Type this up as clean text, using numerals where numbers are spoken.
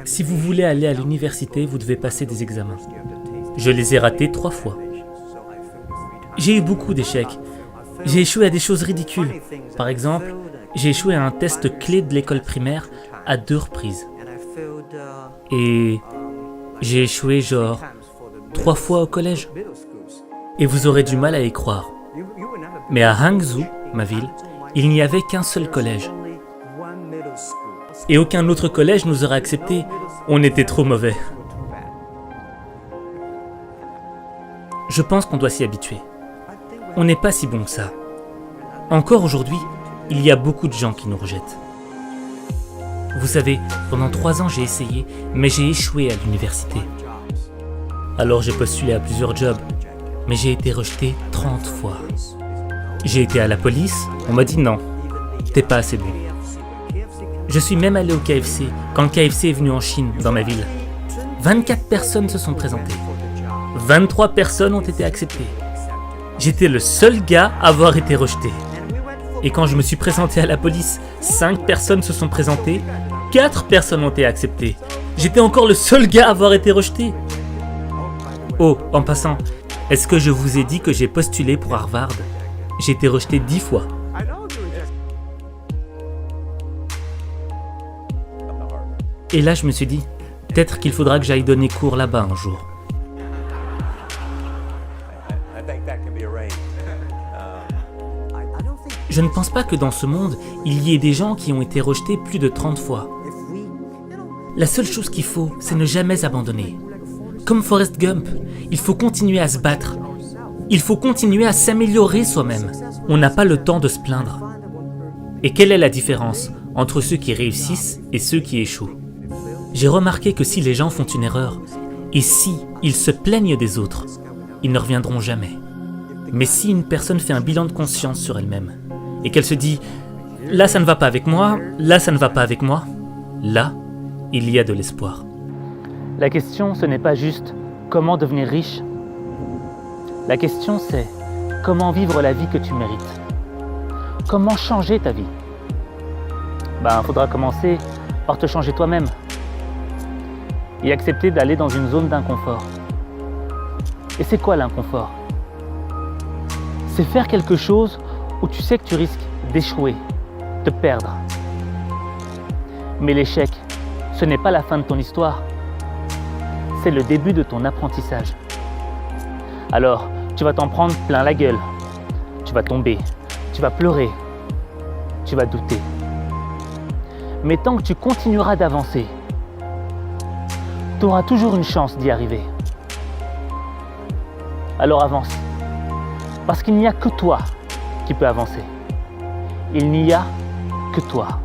Si vous voulez aller à l'université, vous devez passer des examens. Je les ai ratés 3 fois. J'ai eu beaucoup d'échecs. J'ai échoué à des choses ridicules. Par exemple, j'ai échoué à un test clé de l'école primaire à 2 reprises. Et j'ai échoué genre 3 fois au collège. Et vous aurez du mal à y croire. Mais à Hangzhou, ma ville, il n'y avait qu'un seul collège. Et aucun autre collège nous aurait acceptés. On était trop mauvais. Je pense qu'on doit s'y habituer. On n'est pas si bon que ça. Encore aujourd'hui, il y a beaucoup de gens qui nous rejettent. Vous savez, pendant 3 ans j'ai essayé, mais j'ai échoué à l'université. Alors j'ai postulé à plusieurs jobs, mais j'ai été rejeté 30 fois. J'ai été à la police, on m'a dit non, t'es pas assez bon. Je suis même allé au KFC, quand le KFC est venu en Chine, dans ma ville. 24 personnes se sont présentées. 23 personnes ont été acceptées. J'étais le seul gars à avoir été rejeté. Et quand je me suis présenté à la police, 5 personnes se sont présentées, 4 personnes ont été acceptées. J'étais encore le seul gars à avoir été rejeté. Oh, en passant, est-ce que je vous ai dit que j'ai postulé pour Harvard? J'ai été rejeté 10 fois. Et là, je me suis dit, peut-être qu'il faudra que j'aille donner cours là-bas un jour. Je ne pense pas que dans ce monde, il y ait des gens qui ont été rejetés plus de 30 fois. La seule chose qu'il faut, c'est ne jamais abandonner. Comme Forrest Gump, il faut continuer à se battre. Il faut continuer à s'améliorer soi-même. On n'a pas le temps de se plaindre. Et quelle est la différence entre ceux qui réussissent et ceux qui échouent? J'ai remarqué que si les gens font une erreur, et si ils se plaignent des autres, ils ne reviendront jamais. Mais si une personne fait un bilan de conscience sur elle-même, et qu'elle se dit « là ça ne va pas avec moi, là ça ne va pas avec moi », là, il y a de l'espoir. La question, ce n'est pas juste comment devenir riche. La question, c'est comment vivre la vie que tu mérites. Comment changer ta vie? Faudra commencer par te changer toi-même et accepter d'aller dans une zone d'inconfort. Et c'est quoi l'inconfort? C'est faire quelque chose où tu sais que tu risques d'échouer, de perdre. Mais l'échec, ce n'est pas la fin de ton histoire. C'est le début de ton apprentissage. Alors, tu vas t'en prendre plein la gueule. Tu vas tomber, tu vas pleurer, tu vas douter. Mais tant que tu continueras d'avancer, tu auras toujours une chance d'y arriver. Alors avance, parce qu'il n'y a que toi qui peux avancer. Il n'y a que toi.